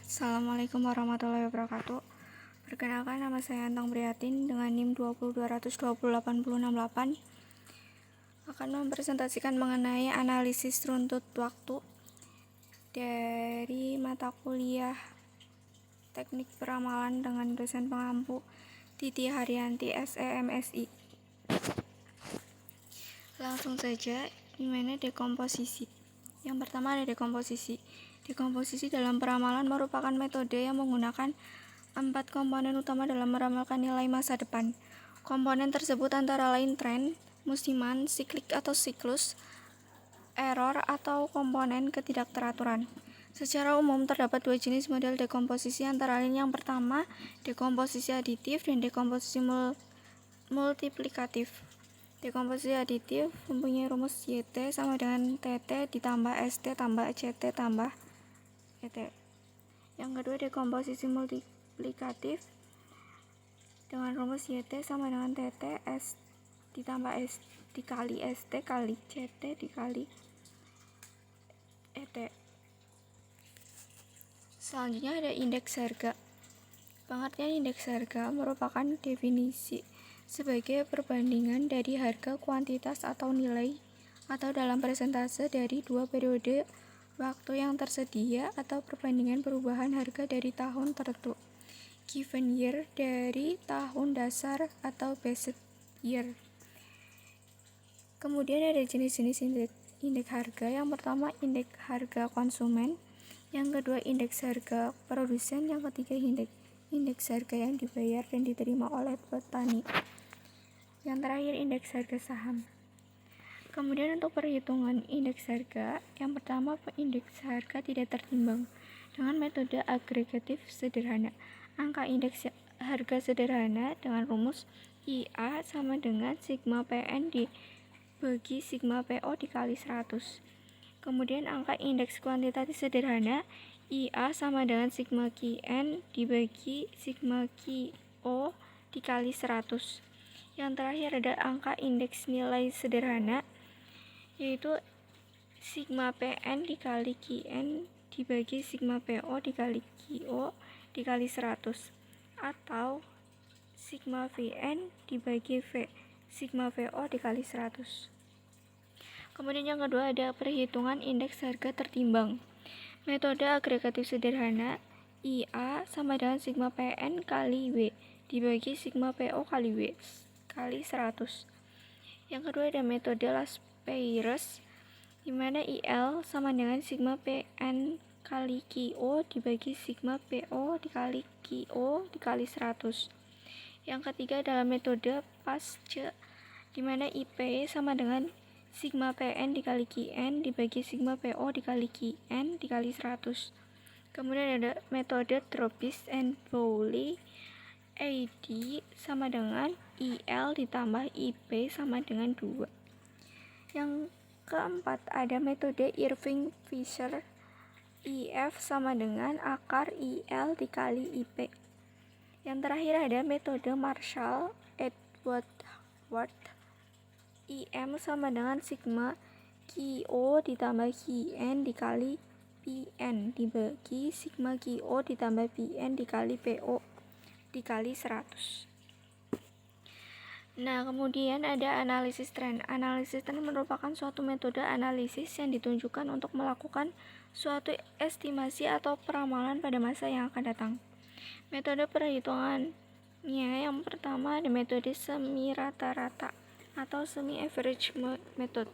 Assalamualaikum warahmatullahi wabarakatuh. Perkenalkan, nama saya Antang Prihatin dengan NIM 202208068 akan mempresentasikan mengenai analisis runtut waktu dari mata kuliah Teknik Peramalan dengan dosen pengampu Titi Haryanti SEMSI. Langsung saja, gimana dekomposisi? Yang pertama ada dekomposisi. Dekomposisi dalam peramalan merupakan metode yang menggunakan 4 komponen utama dalam meramalkan nilai masa depan. Komponen tersebut antara lain tren, musiman, siklik atau siklus, error atau komponen ketidakteraturan. Secara umum terdapat dua jenis model dekomposisi antara lain yang pertama dekomposisi aditif dan dekomposisi multiplikatif. Dekomposisi aditif mempunyai rumus YT sama dengan TT ditambah ST tambah CT tambah ET. Yang kedua dekomposisi multiplikatif dengan rumus YT sama dengan TT S ditambah S dikali ST kali CT dikali ET. Selanjutnya ada indeks harga. Pengertian indeks harga merupakan definisi sebagai perbandingan dari harga kuantitas atau nilai atau dalam persentase dari dua periode waktu yang tersedia atau perbandingan perubahan harga dari tahun tertentu. Given year dari tahun dasar atau based year. Kemudian ada jenis-jenis indeks harga. Yang pertama indeks harga konsumen, yang kedua indeks harga produsen, yang ketiga indeks harga yang dibayar dan diterima oleh petani. Yang terakhir indeks harga saham. Kemudian untuk perhitungan indeks harga, yang pertama indeks harga tidak tertimbang dengan metode agregatif sederhana. Angka indeks harga sederhana dengan rumus IA sama dengan sigma PN dibagi sigma PO dikali 100. Kemudian angka indeks kuantitatif sederhana IA sama dengan sigma QN dibagi sigma QO dikali 100. Yang terakhir ada angka indeks nilai sederhana, yaitu sigma PN dikali QN dibagi sigma PO dikali QO dikali 100 atau sigma VN dibagi sigma VO dikali 100. Kemudian yang kedua ada perhitungan indeks harga tertimbang. Metode agregatif sederhana IA sama dengan sigma PN kali W dibagi sigma PO kali W kali 100. Yang kedua ada metode Laspeyres di mana IL sama dengan sigma PN kali QO dibagi sigma PO dikali QO dikali 100. Yang ketiga adalah metode Pasce di mana IP sama dengan sigma PN dikali QN dibagi sigma PO dikali QN dikali 100. Kemudian ada metode Troppis and Bowley AD sama dengan IL ditambah IP sama dengan 2. Yang keempat ada metode Irving Fisher IF sama dengan akar IL dikali IP. Yang terakhir ada metode Marshall Edward IM sama dengan sigma QO ditambah QN dikali PN dibagi sigma QO ditambah PN dikali PO dikali 100. Nah, kemudian ada analisis tren. Analisis tren merupakan suatu metode analisis yang ditunjukkan untuk melakukan suatu estimasi atau peramalan pada masa yang akan datang. Metode perhitungannya yang pertama ada metode semi rata-rata atau semi average method.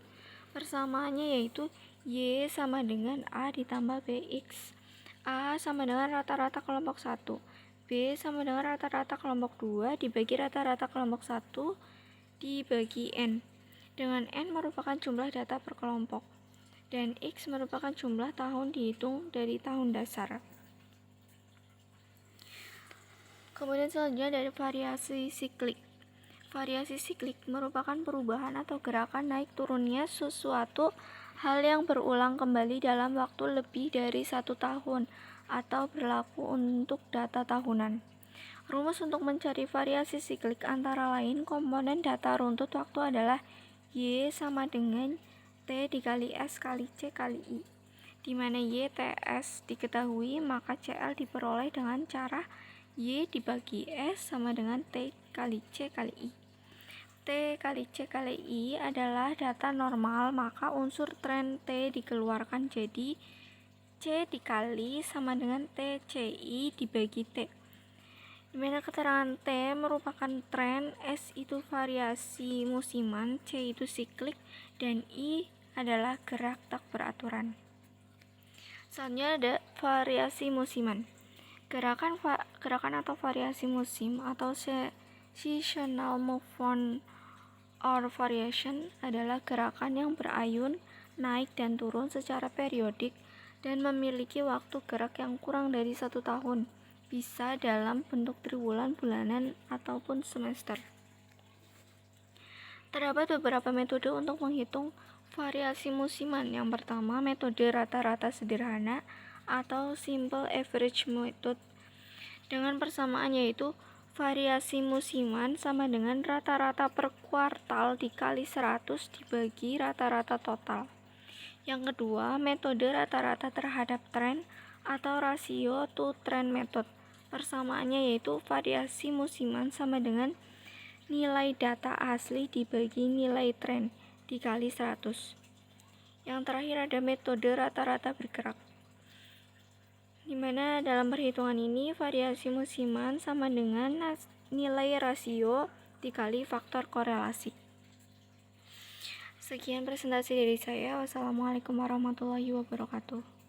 Persamaannya yaitu Y sama dengan A ditambah BX. A sama dengan rata-rata kelompok 1. B sama dengan rata-rata kelompok 2 dibagi rata-rata kelompok 1 dibagi N. Dengan N merupakan jumlah data per kelompok dan X merupakan jumlah tahun dihitung dari tahun dasar. Kemudian selanjutnya dari variasi siklik. Variasi siklik merupakan perubahan atau gerakan naik turunnya sesuatu hal yang berulang kembali dalam waktu lebih dari 1 tahun atau berlaku untuk data tahunan. Rumus untuk mencari variasi siklik antara lain komponen data runtut waktu adalah Y sama dengan T dikali S kali C kali I. di mana YTS diketahui, maka CL diperoleh dengan cara Y dibagi S sama dengan T kali C kali I. T kali C kali I adalah data normal, maka unsur tren T dikeluarkan jadi C dikali sama dengan TCI dibagi T. Dimana keterangan T merupakan tren, S itu variasi musiman, C itu siklik, dan I adalah gerak tak beraturan. Selanjutnya ada variasi musiman. Gerakan atau variasi musim atau seasonal movement or variation adalah gerakan yang berayun, naik dan turun secara periodik dan memiliki waktu gerak yang kurang dari 1 tahun, bisa dalam bentuk triwulan, bulanan, ataupun semester. Terdapat beberapa metode untuk menghitung variasi musiman. Yang pertama, metode rata-rata sederhana atau simple average method dengan persamaan yaitu variasi musiman sama dengan rata-rata per kuartal dikali 100 dibagi rata-rata total. Yang kedua, metode rata-rata terhadap tren atau rasio to trend method. Persamaannya yaitu variasi musiman sama dengan nilai data asli dibagi nilai tren dikali 100. Yang terakhir ada metode rata-rata bergerak, di mana dalam perhitungan ini variasi musiman sama dengan nilai rasio dikali faktor korelasi. Sekian presentasi dari saya. Wassalamualaikum warahmatullahi wabarakatuh.